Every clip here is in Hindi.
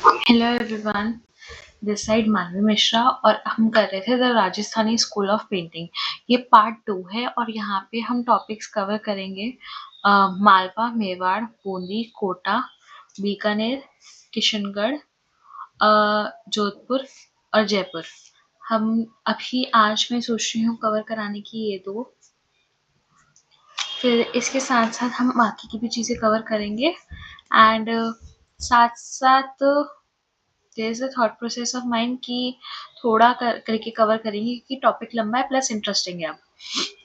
हेलो एवरीवन, दिस साइड मानवी मिश्रा और हम कर रहे थे the Rajasthani school of painting. ये पार्ट 2 है और यहाँ पे हम टॉपिक्स कवर करेंगे मालवा, मेवाड़, बूंदी, कोटा, बीकानेर, किशनगढ़, जोधपुर और जयपुर। हम अभी आज मैं सोच रही हूँ कवर कराने की ये दो, फिर इसके साथ साथ हम बाकी की भी चीज़ें कवर करेंगे एंड साथ साथ there is a thought process of mind कि थोड़ा करके कवर करेंगे क्योंकि टॉपिक लंबा है प्लस इंटरेस्टिंग है अब।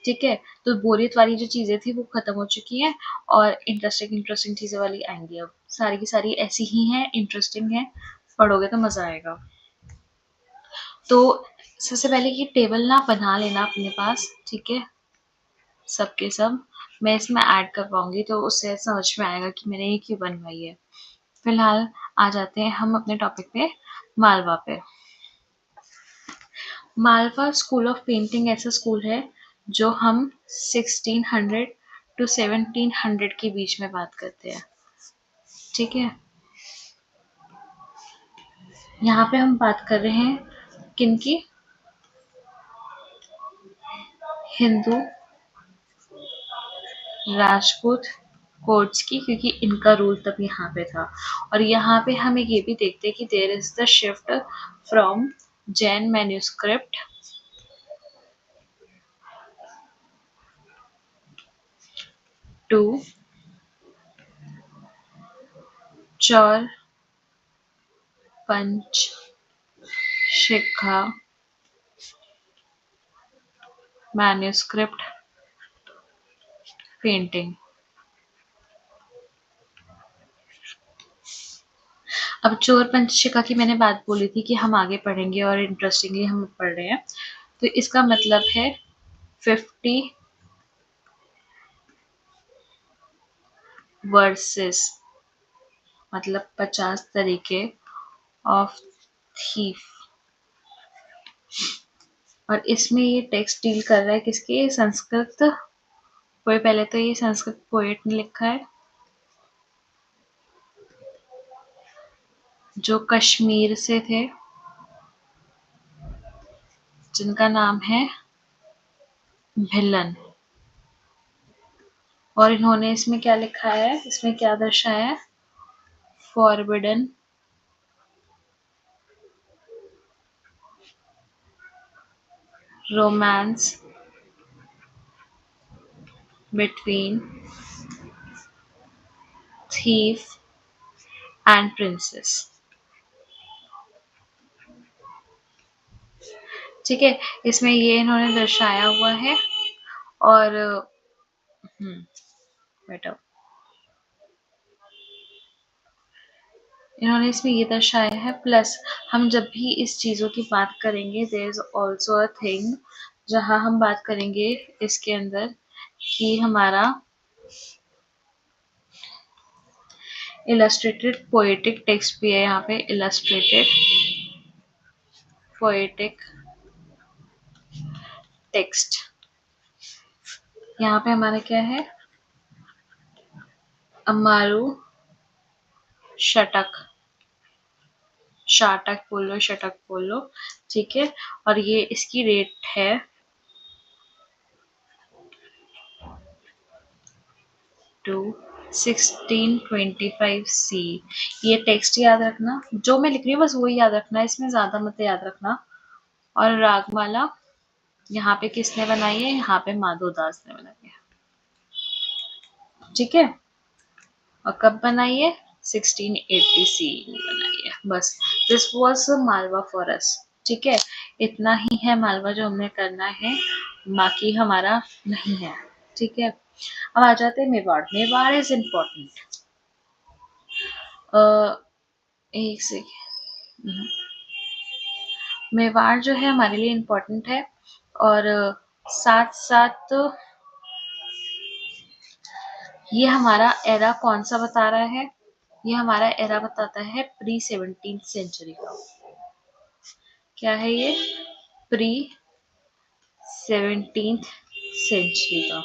ठीक है, तो बोरियत वाली जो चीज़ें थी वो खत्म हो चुकी हैं और इंटरेस्टिंग इंटरेस्टिंग चीज़ें वाली आएंगी। अब सारी की सारी ऐसी ही हैं, इंटरेस्टिंग है, पढ़ोगे तो मज़ा आएगा। तो सबसे पहले ये टेबल ना बना लेना अपने पास, ठीक है, सबके सब। मैं इसमें ऐड कर पाऊंगी तो उससे समझ में आएगा कि मैंने ये क्यों बनवाई है। फिलहाल आ जाते हैं हम अपने टॉपिक पे, मालवा पे। मालवा स्कूल ऑफ पेंटिंग ऐसा स्कूल है जो हम 1600 टू 1700 के बीच में बात करते हैं। ठीक है, यहाँ पे हम बात कर रहे हैं किनकी? हिंदू राजपूत कोर्ट्स की, क्योंकि इनका रूल तब यहाँ पे था। और यहाँ पे हमें ये भी देखते हैं कि there is the shift from Jain manuscript to चौर पंच शिखा मैन्यूस्क्रिप्ट पेंटिंग। अब चोर पंचशिखा की मैंने बात बोली थी कि हम आगे पढ़ेंगे और इंटरेस्टिंगली हम पढ़ रहे हैं, तो इसका मतलब है 50 वर्सेस, मतलब 50 तरीके ऑफ थीफ। और इसमें ये टेक्स्ट डील कर रहा है किसके? संस्कृत कोई, पहले तो ये संस्कृत पोएट ने लिखा है जो कश्मीर से थे, जिनका नाम है भिलन। और इन्होंने इसमें क्या लिखा है, इसमें क्या दर्शाया है? Forbidden romance between thief and princess. ठीक है, इसमें ये इन्होंने दर्शाया हुआ है। और बेटा, इन्होंने इसमें ये दर्शाया है। प्लस हम जब भी इस चीज़ों की बात करेंगे, there is also a thing जहाँ हम बात करेंगे इसके अंदर कि हमारा इलस्ट्रेटेड पोएटिक टेक्स्ट भी है। यहाँ पे इलस्ट्रेटेड पोएटिक टेक्स्ट, यहाँ पे हमारा क्या है? अमारू शटक, शाटक बोल लो, शटक बोल लो, ठीक है। और ये इसकी रेट है 1625 C। ये टेक्स्ट याद रखना, जो मैं लिख रही हूँ बस वही याद रखना, इसमें ज्यादा मत याद रखना। और रागमाला यहाँ पे किसने बनाई है? यहाँ पे माधव दास ने बनाई है, ठीक है। और कब बनाई है? 1680 में बनाई है। बस, this was Malwa for us, ठीक है। इतना ही है मालवा जो हमने करना है, बाकी हमारा नहीं है, ठीक है। अब आ जाते हैं मेवाड़। Mewar is important. एक सेकेंड, मेवाड़ जो है हमारे लिए इम्पोर्टेंट है। और साथ साथ ये हमारा एरा कौन सा बता रहा है? ये हमारा एरा बताता है प्री 17th सेंचुरी का। क्या है ये? प्री 17th सेंचुरी का।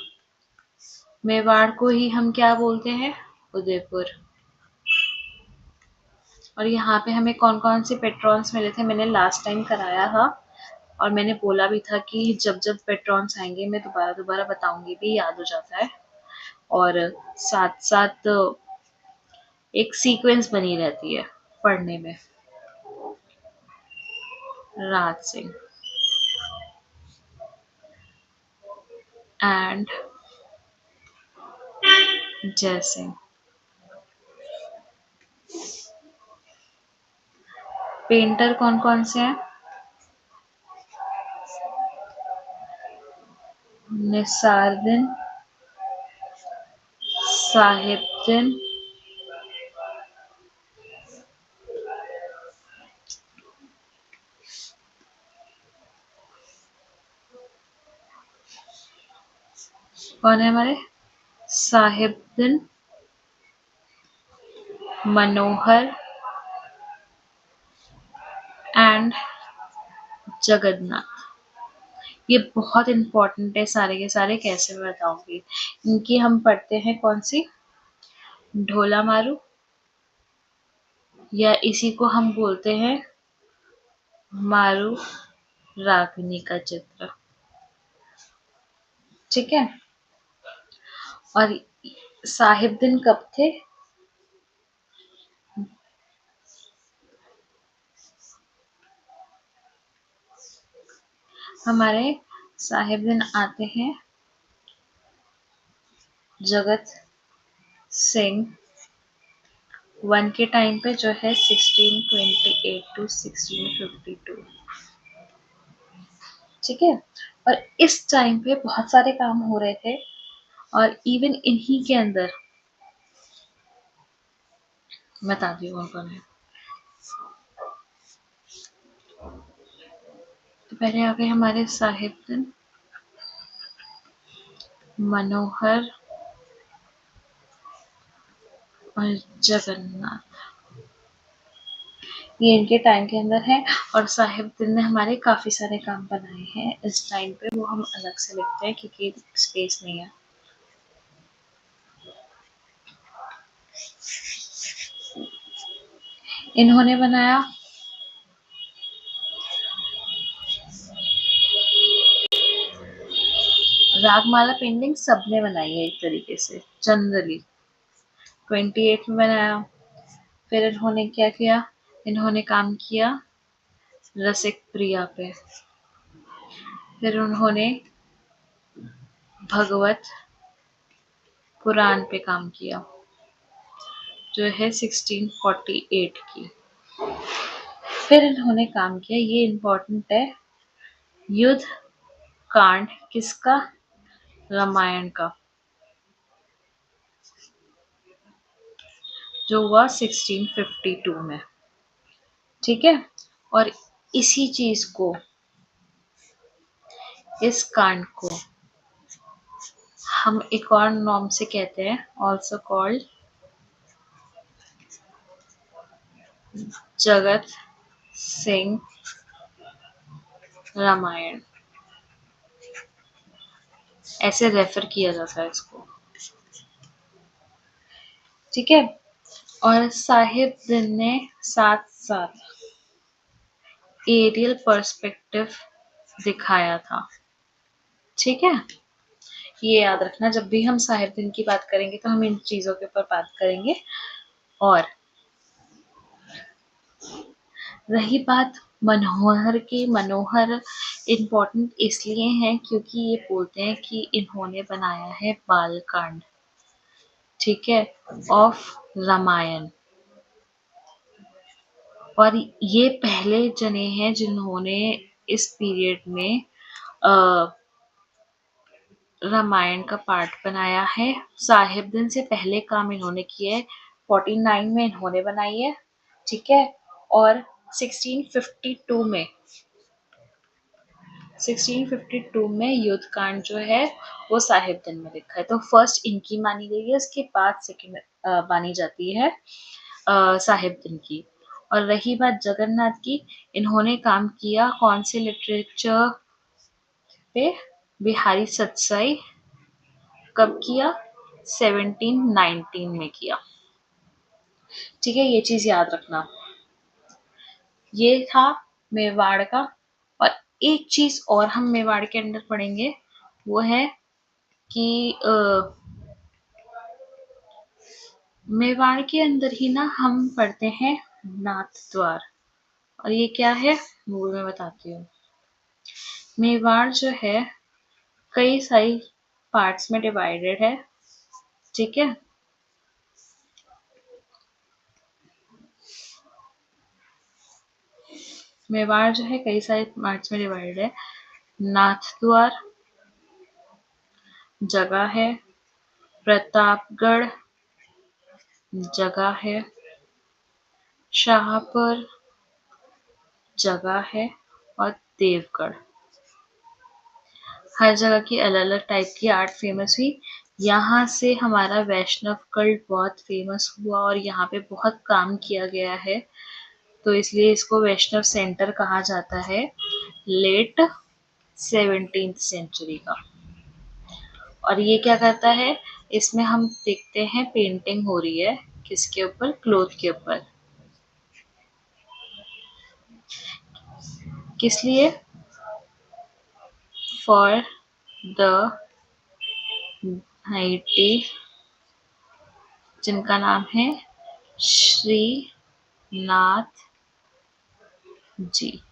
मेवाड़ को ही हम क्या बोलते हैं? उदयपुर। और यहाँ पे हमें कौन-कौन से पेट्रॉन्स मिले थे, मैंने लास्ट टाइम कराया था और मैंने बोला भी था कि जब-जब पेट्रॉन्स आएँगे मैं दोबारा-दोबारा बताऊँगी भी, याद हो जाता है। और साथ-साथ एक सीक्वेंस बनी रहती है पढ़ने में। राज सिंह एंड जय सिंह। पेंटर कौन-कौन से हैं? निसारदीन, साहिबदीन, कौन है हमारे? साहिबदीन, मनोहर एंड जगन्नाथ। ये बहुत इम्पोर्टेंट है सारे के सारे, कैसे मैं बताऊंगी। इनकी हम पढ़ते हैं कौन सी? ढोला मारू, या इसी को हम बोलते हैं मारू रागनी का चित्र। ठीक है। और साहिबदीन कब थे? हमारे साहिबदीन आते हैं जगत सिंह 1 के टाइम पे, जो है 1628 टू 1652। ठीक है। और इस टाइम पे बहुत सारे काम हो रहे थे और इवन इन्हीं के अंदर बताती हूँ कौन है। तो पहले आ गए हमारे साहिबदीन, मनोहर और जगन्नाथ। ये इनके टाइम के अंदर है। और साहिबदीन ने हमारे काफी सारे काम बनाए हैं इस टाइम पे, वो हम अलग से लिखते हैं क्योंकि स्पेस नहीं है। इन्होंने बनाया रागमाला पेंटिंग, सबने बनाई है एक तरीके से जनरली। 28 में बनाया। फिर इन्होंने क्या किया? इन्होंने काम किया रसिक प्रिया पे। फिर उन्होंने भगवत पुराण पे काम किया, जो है 1648 की। फिर इन्होंने काम किया, ये इम्पोर्टेंट है, युद्ध कांड। किसका? रामायण का, जो हुआ 1652 में। ठीक है। और इसी चीज को, इस कांड को हम एक और नाम से कहते हैं, ऑल्सो कॉल्ड जगत सिंह रामायण। ऐसे रेफर किया जाता है इसको। ठीक है। और साहिबदीन ने साथ साथ एरियल पर्सपेक्टिव दिखाया था। ठीक है। ये याद रखना, जब भी हम साहिबदीन की बात करेंगे तो हम इन चीजों के ऊपर बात करेंगे। और रही बात मनोहर की, मनोहर इम्पोर्टेंट इसलिए है क्योंकि ये बोलते हैं कि इन्होंने बनाया है बालकांड। ठीक है, ऑफ रामायण। और ये पहले जने हैं जिन्होंने इस पीरियड में रामायण का पार्ट बनाया है। साहिबदीन से पहले काम इन्होंने किया है, 49 में इन्होंने बनाई है। ठीक है। और 1652 में युद्ध कांड जो है वो साहिबदीन में लिखा है। तो फर्स्ट इनकी मानी गई है, उसके बाद सेकंड मानी जाती है साहिबदीन की। और रही बात जगन्नाथ की, इन्होंने काम किया कौन से लिटरेचर पे? बिहारी सतसाई। कब किया? 1719 में किया। ठीक है, ये चीज याद रखना। ये था मेवाड़ का। और एक चीज और हम मेवाड़ के अंदर पढ़ेंगे, वो है कि मेवाड़ के अंदर ही ना हम पढ़ते हैं नाथ द्वार। और ये क्या है वो मैं बताती हूँ। मेवाड़ जो है कई सारी पार्ट्स में डिवाइडेड है, ठीक है। मेवाड़ जो है कई सारे पार्ट्स में डिवाइडेड है। नाथ द्वार जगह है, प्रतापगढ़ जगह है, शाहपुर जगह है, और देवगढ़। हर जगह की अलग अलग टाइप की आर्ट फेमस हुई। यहाँ से हमारा वैष्णव कल्ट बहुत फेमस हुआ और यहाँ पे बहुत काम किया गया है, तो इसलिए इसको वैष्णव सेंटर कहा जाता है, लेट 17th सेंचुरी का। और ये क्या करता है, इसमें हम देखते हैं पेंटिंग हो रही है किसके ऊपर, क्लोथ के ऊपर। किस लिए, फॉर द हाइटी, जिनका नाम है श्रीनाथ जी,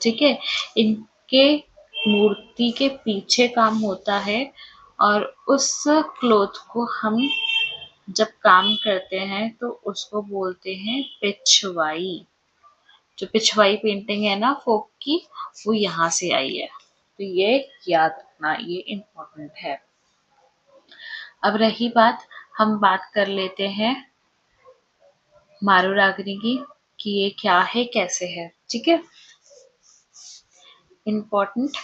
ठीक है। इनके मूर्ति के पीछे काम होता है और उस क्लोथ को हम जब काम करते हैं तो उसको बोलते हैं पिछवाई। जो पिछवाई पेंटिंग है ना फोक की, वो यहाँ से आई है, तो ये याद रखना, ये इम्पोर्टेंट है। अब रही बात, हम बात कर लेते हैं मारू रागनी की कि ये क्या है कैसे है, ठीक है, इम्पोर्टेंट,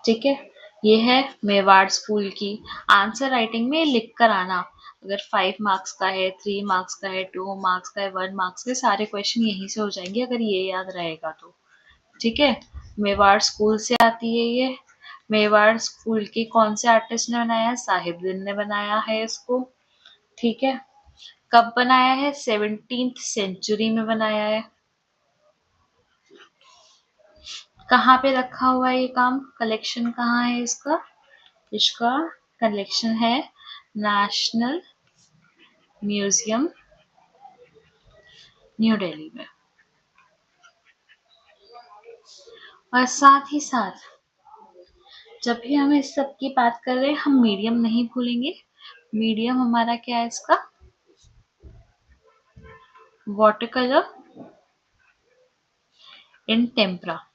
ठीक है। ये है मेवाड़ स्कूल की। आंसर राइटिंग में लिख कर आना, अगर 5 मार्क्स का है, 3 मार्क्स का है, 2 मार्क्स का है, 1 मार्क्स के, सारे क्वेश्चन यहीं से हो जाएंगे अगर ये याद रहेगा तो, ठीक है। मेवाड़ स्कूल से आती है ये। मेवाड़ स्कूल की कौन से आर्टिस्ट ने बनाया है, साहिबदीन ने बनाया है इसको, ठीक है। कब बनाया है, 17th सेंचुरी में बनाया है। कहाँ पे रखा हुआ है ये काम, कलेक्शन कहाँ है इसका, इसका कलेक्शन है नेशनल म्यूजियम न्यू दिल्ली में। और साथ ही साथ जब भी हम इस सब की बात कर रहे हैं, हम मीडियम नहीं भूलेंगे। मीडियम हमारा क्या है इसका, water colour in tempera.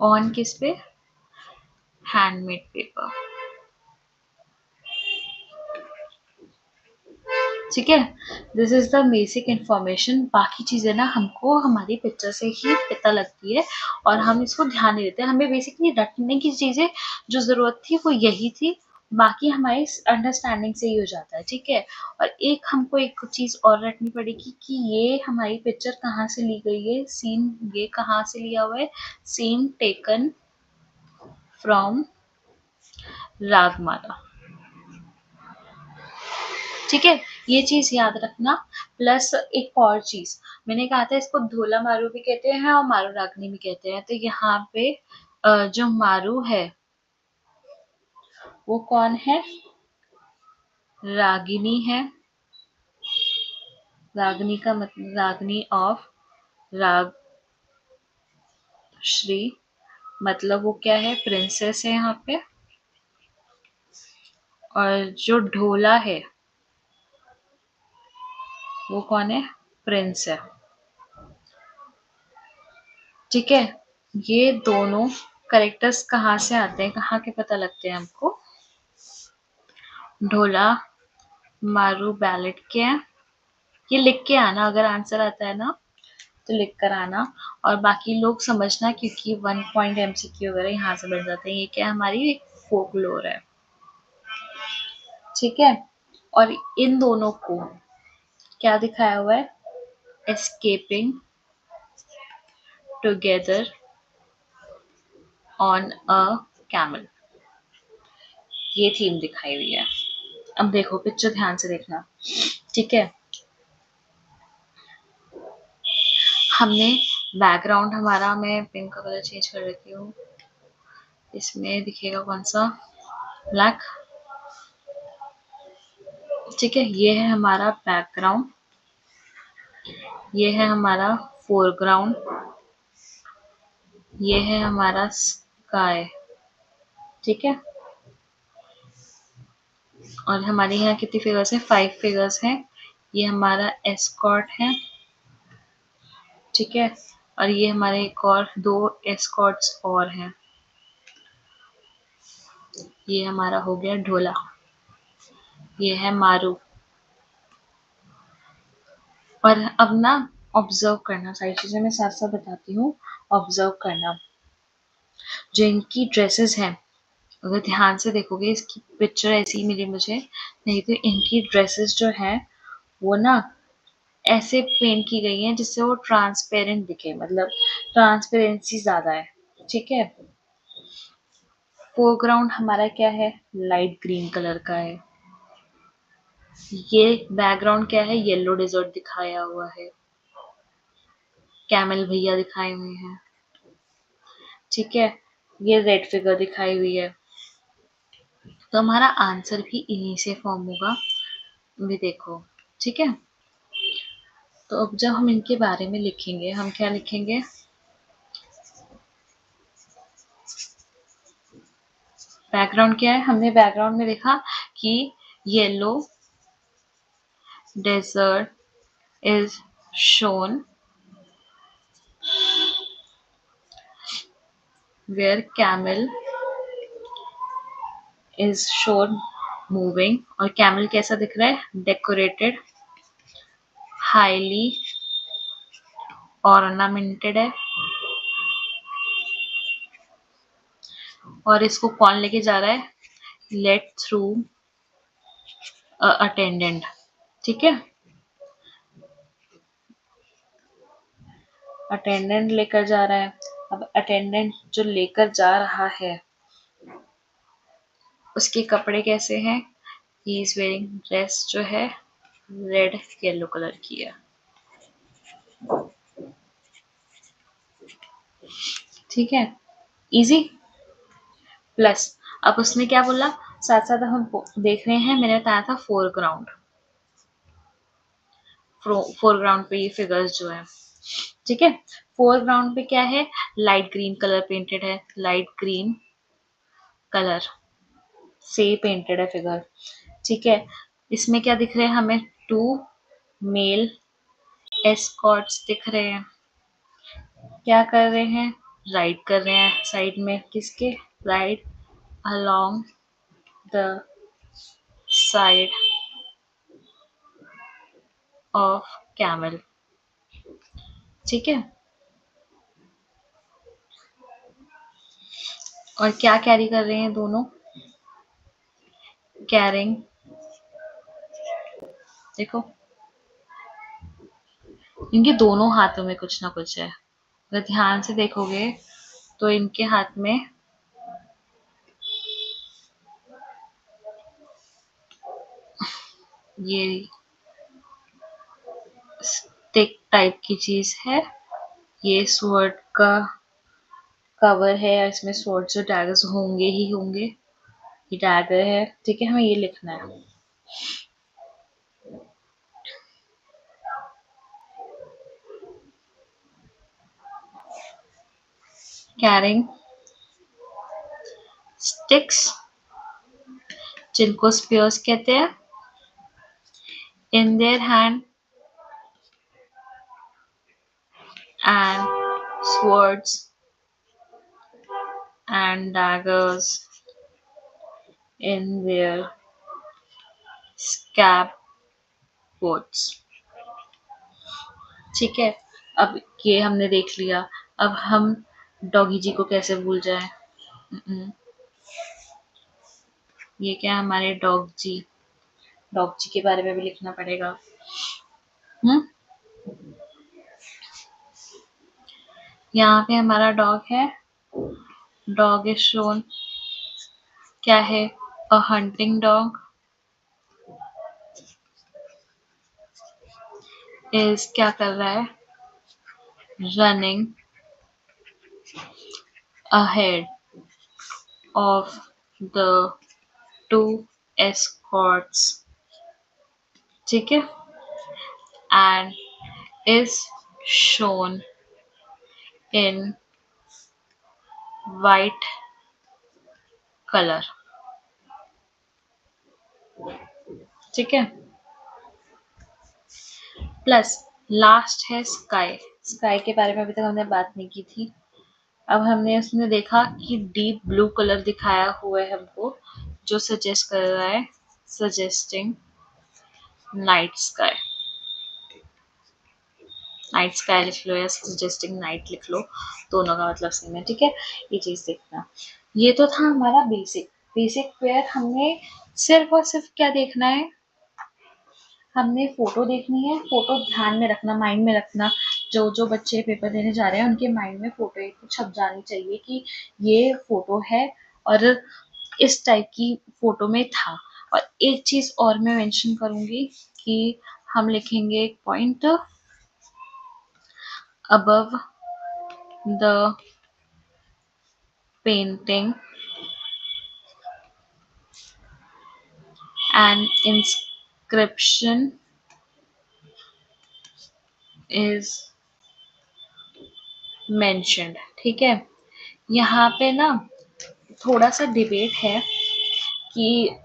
On किस पे, हैंडमेड पेपर, ठीक है। This is the basic information. बाकी चीजें ना हमको हमारी पिक्चर से ही पता लगती है और हम इसको ध्यान नहीं देते। हमें बेसिकली रटने की चीजें जो जरूरत थी वो यही थी, बाकी हमारी अंडरस्टैंडिंग से ही हो जाता है, ठीक है। और एक हमको एक चीज और रटनी पड़ेगी कि ये हमारी पिक्चर कहाँ से ली गई है, सीन ये कहाँ से लिया हुआ है, सीन टेकन फ्रॉम रागमाला, ठीक है। ये चीज याद रखना। प्लस एक और चीज, मैंने कहा था इसको धोला मारू भी कहते हैं और मारू रागनी भी कहते हैं, तो यहाँ पे जो मारू है वो कौन है, रागिनी है। रागनी का मतलब रागनी ऑफ राग श्री, मतलब वो क्या है, प्रिंसेस है यहाँ पे। और जो ढोला है वो कौन है, प्रिंस है, ठीक है। ये दोनों करेक्टर्स कहाँ से आते हैं, कहाँ के पता लगते हैं हमको, ढोला मारू बैलेट के हैं। ये लिख के आना, अगर आंसर आता है ना तो लिख कर आना, और बाकी लोग समझना क्योंकि 1 पॉइंट एमसीक्यू वगैरह यहाँ से बन जाते हैं। ये क्या हमारी फोकलोर है, ठीक है। और इन दोनों को क्या दिखाया हुआ है, escaping together on a camel, ये थीम दिखाई हुई है। अब देखो पिक्चर ध्यान से देखना, ठीक है। हमने बैकग्राउंड हमारा, मैं पिंक का कलर चेंज कर देती हूँ, इसमें दिखेगा कौन सा, ब्लैक। ठीक है, ये है हमारा बैकग्राउंड, ये है हमारा फोरग्राउंड, ये है हमारा स्काई। ठीक है, और हमारे यहाँ कितनी फिगर्स हैं, 5 फिगर्स हैं। ये हमारा एस्कॉर्ट है। ठीक है, और ये हमारे एक और 2 एस्कॉर्ट्स और हैं। ये हमारा हो गया ढोला, ये है मारू। और अब ना ऑब्जर्व करना, सारी चीजें मैं साथ साथ बताती हूँ, ऑब्जर्व करना। जो इनकी ड्रेसेस हैं, अगर ध्यान से देखोगे, इसकी पिक्चर ऐसी मिली मुझे, नहीं तो इनकी ड्रेसेस जो है वो ना ऐसे पेंट की गई हैं जिससे वो ट्रांसपेरेंट दिखे, मतलब ट्रांसपेरेंसी ज्यादा है। ठीक है, फोरग्राउंड हमारा क्या है, लाइट ग्रीन कलर का है। ये बैकग्राउंड क्या है, येलो डेजर्ट दिखाया हुआ है, कैमल भैया दिखाए हुए हैं। ठीक है, ये रेड फिगर दिखाई हुई है। तो हमारा आंसर भी इन्हीं से फॉर्म होगा, भी देखो। ठीक है, तो अब जब हम इनके बारे में लिखेंगे, हम क्या लिखेंगे, बैकग्राउंड क्या है, हमने बैकग्राउंड में देखा कि yellow desert is shown where camel is shown moving. और कैमल कैसा दिख रहा है, डेकोरेटेड, हाईली ऑर्नामेंटेड है। और इसको कौन लेके जा रहा है, लेट थ्रू अटेंडेंट। ठीक है, अटेंडेंट लेकर जा रहा है। अब अटेंडेंट जो लेकर जा रहा है उसके कपड़े कैसे हैं, ही इज वेयरिंग ड्रेस जो है रेड येलो कलर की है। ठीक है, इजी। प्लस अब उसने क्या बोला, साथ साथ हम देख रहे हैं, मैंने बताया था फोरग्राउंड, फोरग्राउंड पे ये फिगर्स जो है। ठीक है, फोरग्राउंड पे क्या है, लाइट ग्रीन कलर पेंटेड है, लाइट ग्रीन कलर से पेंटेड है फिगर। ठीक है, इसमें क्या दिख रहे हैं हमें, 2 मेल एस्कॉर्ट्स दिख रहे हैं। क्या कर रहे हैं, राइड कर रहे हैं साइड में, किसके, ride along the side of camel. ठीक है, और क्या कैरी कर रहे हैं दोनों, कैरिंग, देखो इनके दोनों हाथों में कुछ ना कुछ है। अगर ध्यान से देखोगे तो इनके हाथ में ये स्टिक टाइप की चीज है, ये स्वॉर्ड का कवर है, इसमें स्वॉर्ड से डैगर्स होंगे ही होंगे, ये डैगर है। ठीक है, हमें ये लिखना है। कैरिंग स्टिक्स, जिनको स्पीयर्स कहते हैं, in their hand and swords and daggers in their scabbards। ठीक है, अब ये हमने देख लिया। अब हम डॉगी जी को कैसे भूल जाए, ये क्या है, हमारे डॉग जी, डॉग जी के बारे में भी लिखना पड़ेगा। हम्म, यहाँ पे हमारा डॉग है, डॉग इज शोन, क्या है, अ हंटिंग डॉग, इज क्या कर रहा है, running ahead of the two escorts, ठीक है, and is shown in white color, ठीक है। प्लस लास्ट है स्काई। स्काई के बारे में अभी तक हमने बात नहीं की थी। अब हमने उसमें देखा कि डीप ब्लू कलर दिखाया हुआ है हमको, जो सजेस्ट कर रहा है, suggesting night sky. Night sky लिख लो या सजेस्टिंग नाइट लिख लो, दोनों का मतलब सेम है, ठीक है। ये चीज देखना। ये तो था हमारा बेसिक। बेसिक वेयर हमने सिर्फ और सिर्फ क्या देखना है, हमने फोटो देखनी है। फोटो ध्यान में रखना, माइंड में रखना। जो जो बच्चे पेपर देने जा रहे हैं उनके माइंड में फोटो एक छप जानी चाहिए कि ये फोटो है और इस टाइप की फोटो में था। और एक चीज और मैं मेंशन करूंगी कि हम लिखेंगे एक point above the painting and inscription is mentioned, ठीक है। यहाँ पे ना थोड़ा सा डिबेट है कि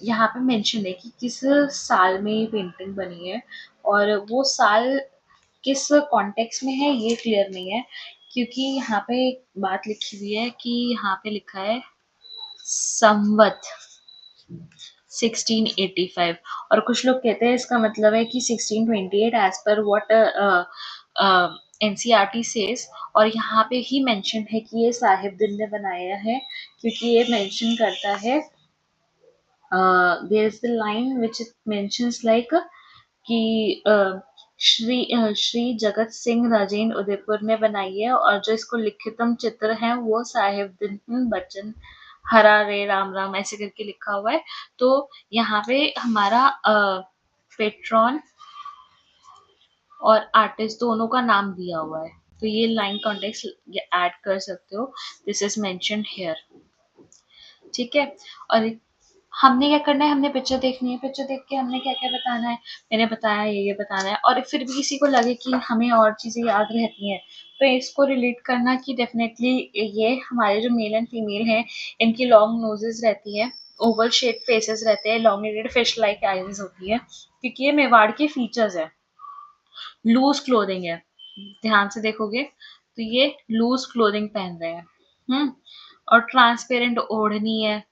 यहाँ पे मेंशन है कि किस साल में ये पेंटिंग बनी है, और वो साल किस कॉन्टेक्स्ट में है ये क्लियर नहीं है, क्योंकि यहाँ पे एक बात लिखी हुई है कि यहाँ पे लिखा है संवत 1685, और कुछ लोग कहते हैं इसका मतलब है कि 1628 as per what NCERT says. और यहाँ पे ही मेंशन है कि ये साहिबदीन ने बनाया है, क्योंकि ये मेंशन करता है, there is the line which it mentions like कि श्री जगत सिंह राजेंद्र उदयपुर ने बनाई है, और जो इसको लिखितम चित्र है वो साहिबदीन बच्चन हरा रे राम राम ऐसे करके लिखा हुआ है। तो यहाँ पे हमारा पेट्रॉन और आर्टिस्ट दोनों का नाम दिया हुआ है, तो ये लाइन कॉन्टेक्स्ट ऐड कर सकते हो। दिस इज मेंशन्ड हियर, ठीक है। और हमने क्या करना है, हमने पिक्चर देखनी है। पिक्चर देख के हमने क्या क्या बताना है, मैंने बताया ये बताना है। और फिर भी किसी को लगे कि हमें और चीजें याद रहती हैं, तो इसको रिलेट करना कि डेफिनेटली ये हमारे जो मेल एंड फीमेल हैं इनकी लॉन्ग नोजेस रहती है, ओवल शेप फेसेस रहते हैं, लॉन्गिटेड फिश लाइक आईज होती है, क्योंकि ये मेवाड़ के फीचर्स है। लूज क्लोथिंग है, ध्यान से देखोगे तो ये लूज क्लोथिंग पहन रहे हैं। और ट्रांसपेरेंट ओढ़नी है,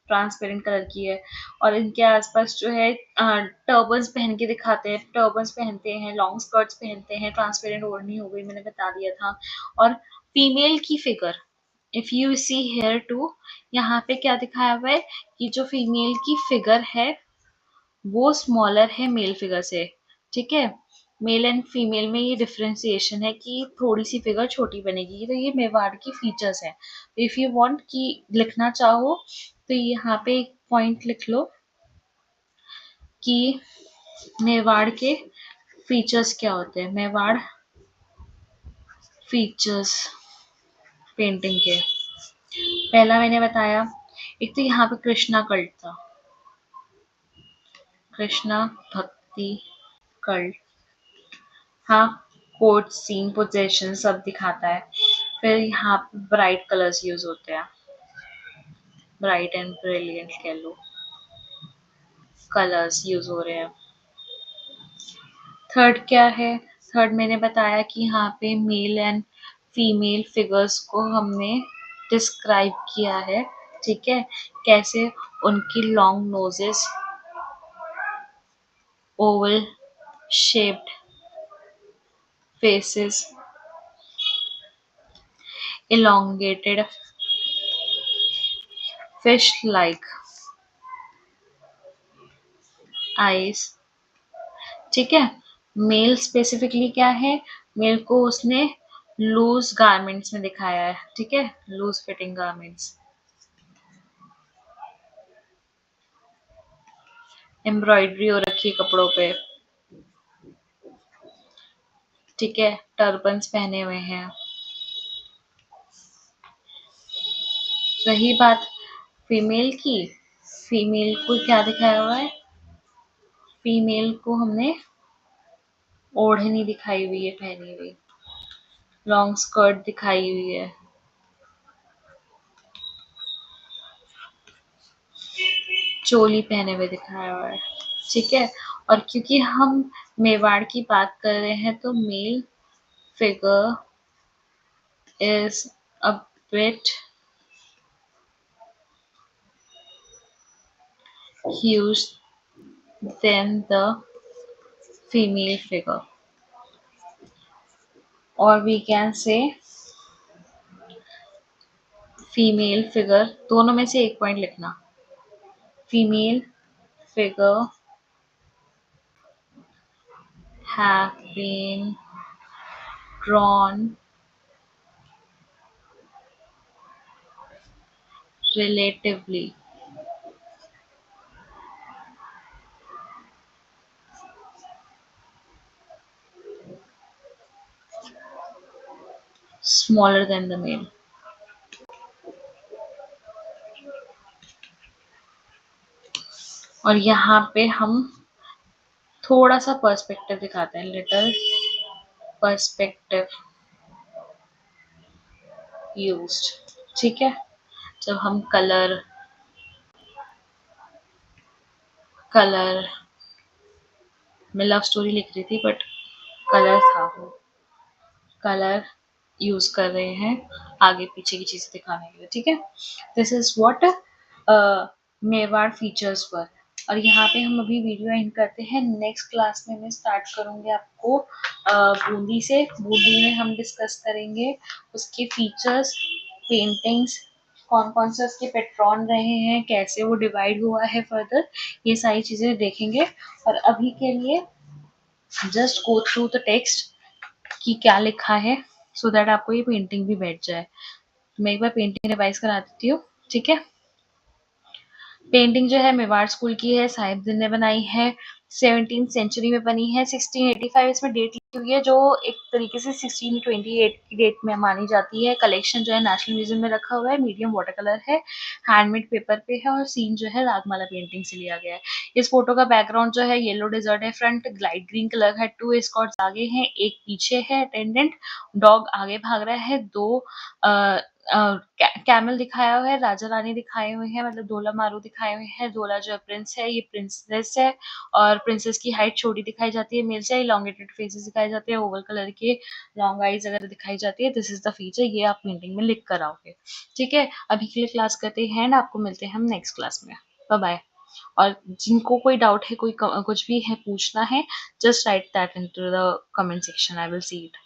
ट्रांसपेरेंट कलर की है। और इनके आसपास जो है टर्बन्स पहन के दिखाते हैं, टर्बन्स पहनते हैं, लॉन्ग स्कर्ट्स पहनते हैं, ट्रांसपेरेंट ओढ़नी हो गई, मैंने बता दिया था। और फीमेल की figure, if you see here too, यहाँ पे क्या दिखाया हुआ है कि जो फीमेल की फिगर है वो स्मॉलर है मेल फिगर से, ठीक है। मेल एंड फीमेल में ये डिफरेंशिएशन है कि थोड़ी सी फिगर छोटी बनेगी, तो ये मेवाड़ की फीचर्स है। इफ यू वांट कि लिखना चाहो तो यहाँ पे एक पॉइंट लिख लो कि मेवाड़ के फीचर्स क्या होते हैं। मेवाड़ फीचर्स पेंटिंग के, पहला मैंने बताया, एक तो यहाँ पे कृष्णा कल्ट था, कृष्णा भक्ति कल्ट, हाँ, कोट सीन पोजेशन सब दिखाता है। फिर यहाँ पे ब्राइट कलर्स यूज होते हैं, ब्राइट एंड ब्रिलियंट कह लो, कलर्स यूज हो रहे हैं। थर्ड क्या है, थर्ड मैंने बताया कि यहाँ पे मेल एंड फीमेल फिगर्स को हमने डिस्क्राइब किया है, ठीक है। कैसे उनकी long noses, Oval shaped faces, elongated fish like eyes, ठीक है। मेल स्पेसिफिकली क्या है, मेल को उसने लूज गारमेंट्स में दिखाया है, ठीक है, लूज फिटिंग गारमेंट्स, एम्ब्रॉयडरी हो रखी है कपड़ों पे, ठीक है, टर्बन्स पहने हुए हैं। रही बात फीमेल की, फीमेल को क्या दिखाया हुआ है? फीमेल को हमने ओढ़नी दिखाई हुई है पहनी हुई, लॉन्ग स्कर्ट दिखाई हुई है, चोली पहने हुए दिखाया हुआ है। ठीक है, और क्योंकि हम मेवाड़ की बात कर रहे हैं तो male figure is a bit huge than the female figure, or we can say female figure, दोनों में से एक पॉइंट लिखना। Female figure have been drawn relatively smaller than the male। और यहाँ पे हम थोड़ा सा पर्सपेक्टिव दिखाते हैं, लिटिल पर्सपेक्टिव यूज्ड। ठीक है, जब हम कलर मैं लव स्टोरी लिख रही थी बट कलर था वो, कलर यूज कर रहे हैं आगे पीछे की चीजें दिखाने के लिए। ठीक है, this is what Mewar features पर। और यहाँ पे हम अभी वीडियो एंड करते हैं। नेक्स्ट क्लास में मैं स्टार्ट करूंगी आपको बूंदी से। बूंदी में हम डिस्कस करेंगे उसके फीचर्स, पेंटिंग्स, कौन कौन से उसके पेट्रॉन रहे हैं, कैसे वो डिवाइड हुआ है फर्दर, ये सारी चीजें देखेंगे। और अभी के लिए just go through the text कि क्या लिखा है, सो दैट आपको ये पेंटिंग भी बैठ जाए। मैं एक बार पेंटिंग रिवाइज करा देती हूँ। ठीक है, पेंटिंग जो है मेवाड़ स्कूल की है, साहिबदीन ने बनाई है, 17th सेंचुरी में बनी है। 1685 इसमें डेट लिखी हुई है, जो एक तरीके से 1628 की डेट में मानी जाती है। कलेक्शन जो है नेशनल म्यूजियम में रखा हुआ है, मीडियम वाटर कलर है, हैंडमेड पेपर पे है, और सीन जो है रागमाला पेंटिंग से लिया गया है। इस फोटो का बैकग्राउंड जो है येलो डेजर्ट है, फ्रंट लाइट ग्रीन कलर है, 2 एस्कॉर्ट्स आगे हैं, एक पीछे है अटेंडेंट, डॉग आगे भाग रहा है, 2 कैमल दिखाया हुआ है, राजा रानी दिखाए हुए हैं, मतलब ढोला मारू दिखाए हुए हैं। ढोला जो प्रिंस है ये प्रिंसेस है, और प्रिंसेस की हाइट छोटी दिखाई जाती है, मेल से इलोंगेटेड फेसेस दिखाई जाते हैं, ओवल कलर के लॉन्ग आईज अगर दिखाई जाती है। दिस इज द फीचर, ये आप पेंटिंग में लिख कर आओगे। ठीक है, अभी के लिए क्लास करते हैं, आपको मिलते हैं हम नेक्स्ट क्लास में। Bye bye. और जिनको कोई डाउट है, कोई कुछ भी है पूछना है, just right that into the comment section, I will see it.